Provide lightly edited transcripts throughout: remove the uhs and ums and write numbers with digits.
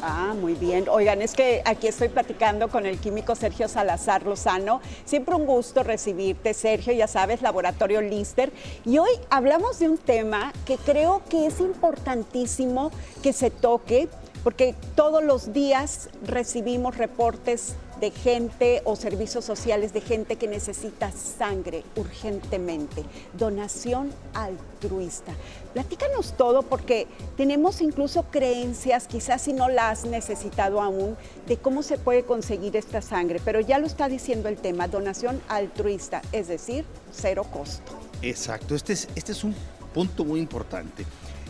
Ah, muy bien. Oigan, es que aquí estoy platicando con el químico Sergio Salazar Lozano. Siempre un gusto recibirte, Sergio, ya sabes, Laboratorio Lister. Y hoy hablamos de un tema que creo que es importantísimo que se toque, porque todos los días recibimos reportes de gente o servicios sociales de gente que necesita sangre urgentemente, donación altruista. Platícanos todo porque tenemos incluso creencias, quizás si no la has necesitado aún, de cómo se puede conseguir esta sangre, pero ya lo está diciendo el tema, donación altruista, es decir, cero costo. Exacto, este es un punto muy importante.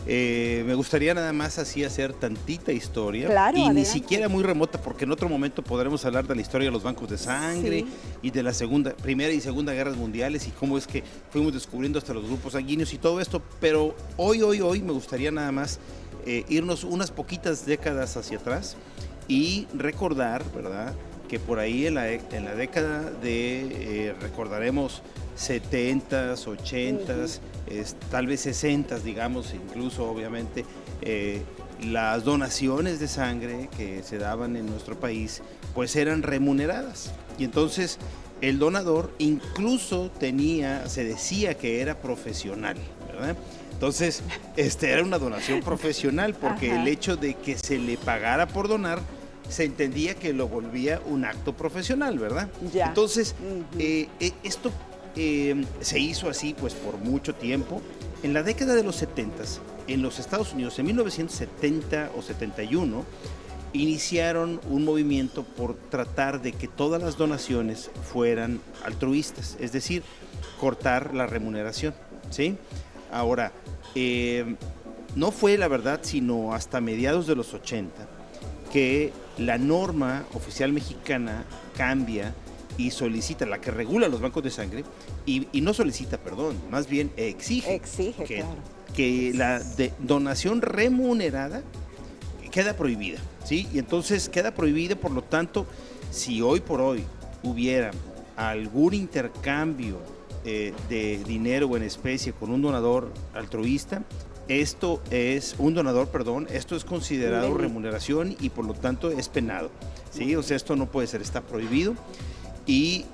Me gustaría nada más así hacer tantita historia, claro, y adelante. Ni siquiera muy remota, porque en otro momento podremos hablar de la historia de los bancos de sangre, sí, y de la Primera y Segunda Guerras Mundiales y cómo es que fuimos descubriendo hasta los grupos sanguíneos y todo esto, pero hoy me gustaría nada más irnos unas poquitas décadas hacia atrás y recordar, ¿verdad?, que por ahí en la década de, recordaremos, 70s, 80s, tal vez 60s, digamos, incluso obviamente, las donaciones de sangre que se daban en nuestro país, pues eran remuneradas. Y entonces el donador incluso se decía que era profesional, ¿verdad? Entonces, era una donación profesional, porque el hecho de que se le pagara por donar, se entendía que lo volvía un acto profesional, ¿verdad? Ya. Entonces, esto se hizo así pues por mucho tiempo. En la década de los 70s, en los Estados Unidos, en 1970 o 71, iniciaron un movimiento por tratar de que todas las donaciones fueran altruistas, es decir, cortar la remuneración, ¿sí? Ahora, no fue la verdad sino hasta mediados de los 80 que la norma oficial mexicana cambia y solicita, la que regula los bancos de sangre, y no solicita, perdón, más bien exige que la donación remunerada queda prohibida, ¿sí? Y entonces queda prohibida, por lo tanto, si hoy por hoy hubiera algún intercambio de dinero o en especie con un donador altruista, esto es considerado remuneración y por lo tanto es penado, ¿sí? O sea, esto no puede ser, está prohibido. ¿Y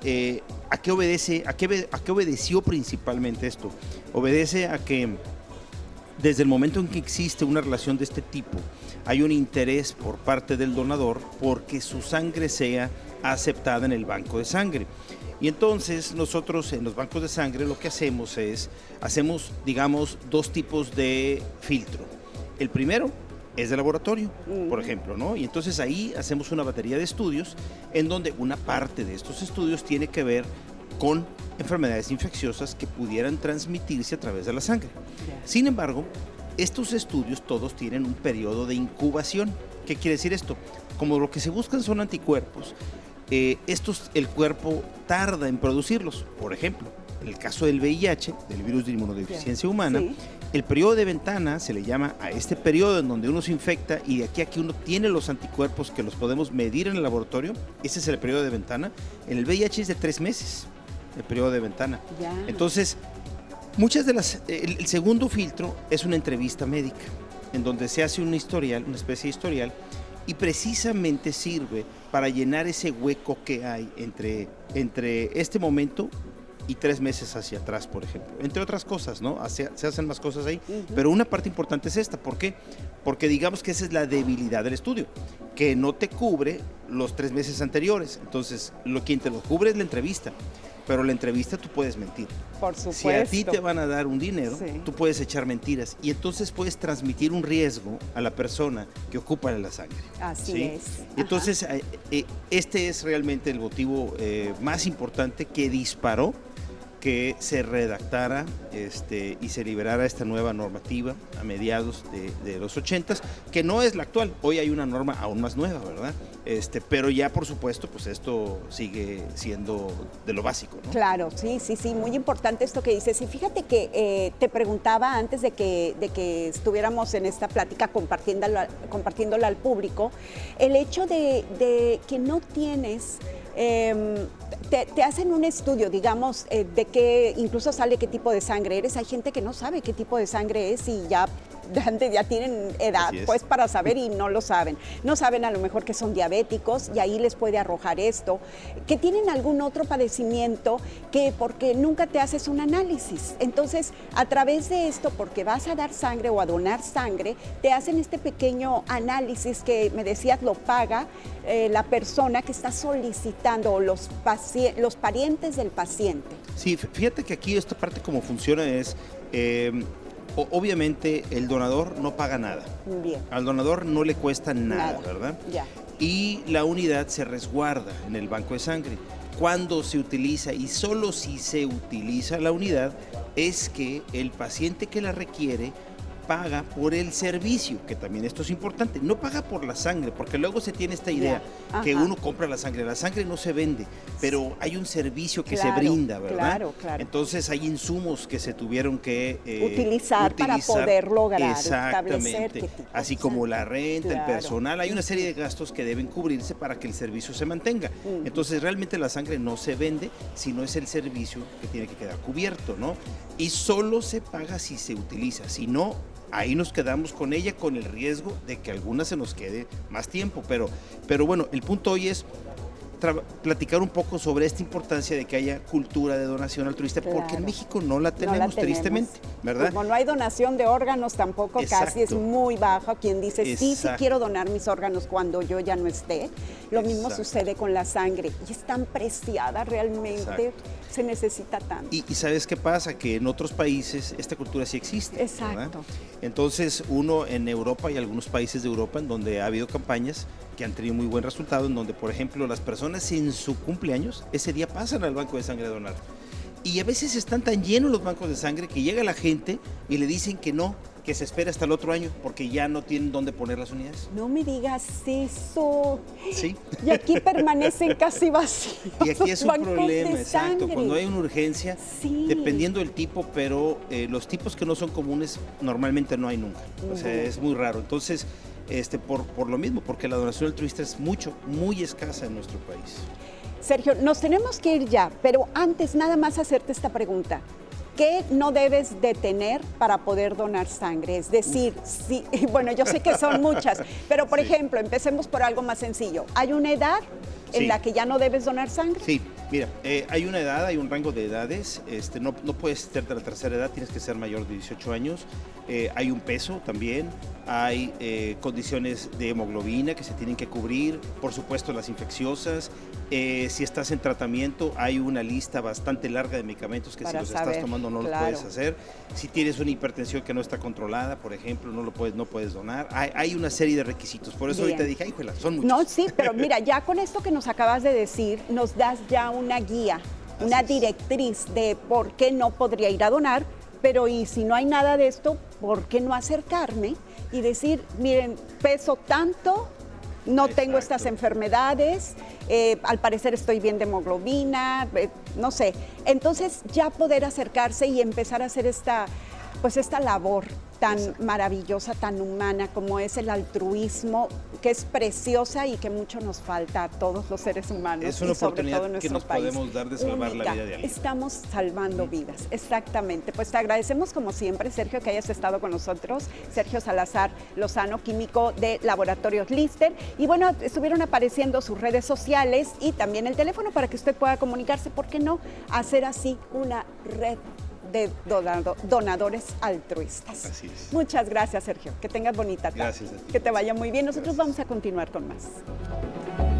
a qué obedece? ¿A qué obedeció principalmente esto? Obedece a que desde el momento en que existe una relación de este tipo, hay un interés por parte del donador porque su sangre sea aceptada en el banco de sangre. Y entonces nosotros en los bancos de sangre lo que hacemos, digamos, dos tipos de filtro. El primero es de laboratorio, por ejemplo, ¿no? Y entonces ahí hacemos una batería de estudios en donde una parte de estos estudios tiene que ver con enfermedades infecciosas que pudieran transmitirse a través de la sangre. Sin embargo, estos estudios todos tienen un periodo de incubación. ¿Qué quiere decir esto? Como lo que se buscan son anticuerpos, el cuerpo tarda en producirlos. Por ejemplo, en el caso del VIH, del virus de inmunodeficiencia humana, sí, el periodo de ventana se le llama a este periodo en donde uno se infecta y de aquí a que uno tiene los anticuerpos que los podemos medir en el laboratorio. Ese es el periodo de ventana. En el VIH es de 3 meses, el periodo de ventana. Ya. Entonces, el segundo filtro es una entrevista médica, en donde se hace un historial, una especie de historial, y precisamente sirve para llenar ese hueco que hay entre este momento y 3 meses hacia atrás, por ejemplo. Entre otras cosas, ¿no? Se hacen más cosas ahí, pero una parte importante es esta. ¿Por qué? Porque digamos que esa es la debilidad del estudio, que no te cubre los 3 meses anteriores. Entonces, quien te lo cubre es la entrevista. Pero la entrevista tú puedes mentir. Por supuesto. Si a ti te van a dar un dinero, sí, tú puedes echar mentiras y entonces puedes transmitir un riesgo a la persona que ocupa la sangre. Así ¿sí? es. Entonces, este es realmente el motivo más importante que disparó que se redactara y se liberara esta nueva normativa a mediados de los 80s, que no es la actual. Hoy hay una norma aún más nueva, ¿verdad? Pero ya, por supuesto, pues esto sigue siendo de lo básico, ¿no? Claro, sí, muy importante esto que dices. Y fíjate que te preguntaba antes de que estuviéramos en esta plática compartiéndola al público, el hecho de que no tienes... Te hacen un estudio, digamos, de qué, incluso sale qué tipo de sangre eres. Hay gente que no sabe qué tipo de sangre es y ya ya tienen edad pues para saber y no lo saben. No saben a lo mejor que son diabéticos y ahí les puede arrojar esto, que tienen algún otro padecimiento que porque nunca te haces un análisis. Entonces, a través de esto, porque vas a dar sangre o a donar sangre, te hacen este pequeño análisis que me decías lo paga la persona que está solicitando o los parientes del paciente. Sí, fíjate que aquí esta parte como funciona es, obviamente el donador no paga nada. Bien. Al donador no le cuesta nada, ¿verdad? Ya. Y la unidad se resguarda en el banco de sangre. Cuando se utiliza y solo si se utiliza la unidad es que el paciente que la requiere paga por el servicio, que también esto es importante, no paga por la sangre, porque luego se tiene esta idea que uno compra la sangre no se vende, pero hay un servicio que se brinda, ¿verdad? Claro. Entonces hay insumos que se tuvieron que utilizar para poder lograr exactamente, así como la renta, el personal, hay una serie de gastos que deben cubrirse para que el servicio se mantenga. Entonces realmente la sangre no se vende, sino es el servicio que tiene que quedar cubierto, ¿no? Y solo se paga si se utiliza, si no, ahí nos quedamos con ella con el riesgo de que alguna se nos quede más tiempo, pero bueno, el punto hoy es platicar un poco sobre esta importancia de que haya cultura de donación altruista, porque en México no la tenemos, tristemente, ¿verdad? Como no hay donación de órganos tampoco, casi es muy bajo. Quien dice, sí quiero donar mis órganos cuando yo ya no esté. Lo mismo sucede con la sangre, y es tan preciada realmente, se necesita tanto. Y ¿sabes qué pasa? Que en otros países esta cultura sí existe. Exacto. ¿Verdad? Entonces uno en Europa y algunos países de Europa en donde ha habido campañas que han tenido muy buen resultado, en donde, por ejemplo, las personas en su cumpleaños, ese día pasan al banco de sangre a donar. Y a veces están tan llenos los bancos de sangre que llega la gente y le dicen que no, que se espera hasta el otro año porque ya no tienen dónde poner las unidades. No me digas eso. Sí. Y aquí permanecen casi vacíos. Y aquí es un problema, exacto. Sangre. Cuando hay una urgencia, dependiendo del tipo, pero los tipos que no son comunes normalmente no hay nunca. O sea, es muy raro. Entonces, por lo mismo, porque la donación altruista es muy escasa en nuestro país. Sergio, nos tenemos que ir ya, pero antes nada más hacerte esta pregunta. ¿Qué no debes de tener para poder donar sangre? Es decir, sí, bueno, yo sé que son muchas, pero por ejemplo, empecemos por algo más sencillo. ¿Hay una edad en la que ya no debes donar sangre? Sí, mira, hay una edad, hay un rango de edades, no puedes ser de la tercera edad, tienes que ser mayor de 18 años, hay un peso también, hay condiciones de hemoglobina que se tienen que cubrir, por supuesto las infecciosas, si estás en tratamiento hay una lista bastante larga de medicamentos que si los estás tomando no los puedes hacer, si tienes una hipertensión que no está controlada, por ejemplo, no puedes donar, hay una serie de requisitos, por eso ahorita dije, híjole, son muchos. No, sí, pero mira, ya con esto que nos acabas de decir, nos das ya una guía, una directriz de por qué no podría ir a donar, pero y si no hay nada de esto, ¿por qué no acercarme y decir, miren, peso tanto, no tengo estas enfermedades, al parecer estoy bien de hemoglobina, no sé. Entonces ya poder acercarse y empezar a hacer esta labor tan maravillosa, tan humana como es el altruismo, que es preciosa y que mucho nos falta a todos los seres humanos. Es una oportunidad que nos podemos dar de salvar la vida de alguien. Estamos salvando vidas, exactamente. Pues te agradecemos como siempre, Sergio, que hayas estado con nosotros. Sergio Salazar Lozano, químico de Laboratorios Lister. Y bueno, estuvieron apareciendo sus redes sociales y también el teléfono para que usted pueda comunicarse, ¿por qué no? Hacer así una red de donadores altruistas. Así es. Muchas gracias, Sergio. Que tengas bonita tarde. Gracias a ti. Que te vaya muy bien. Nosotros vamos a continuar con más.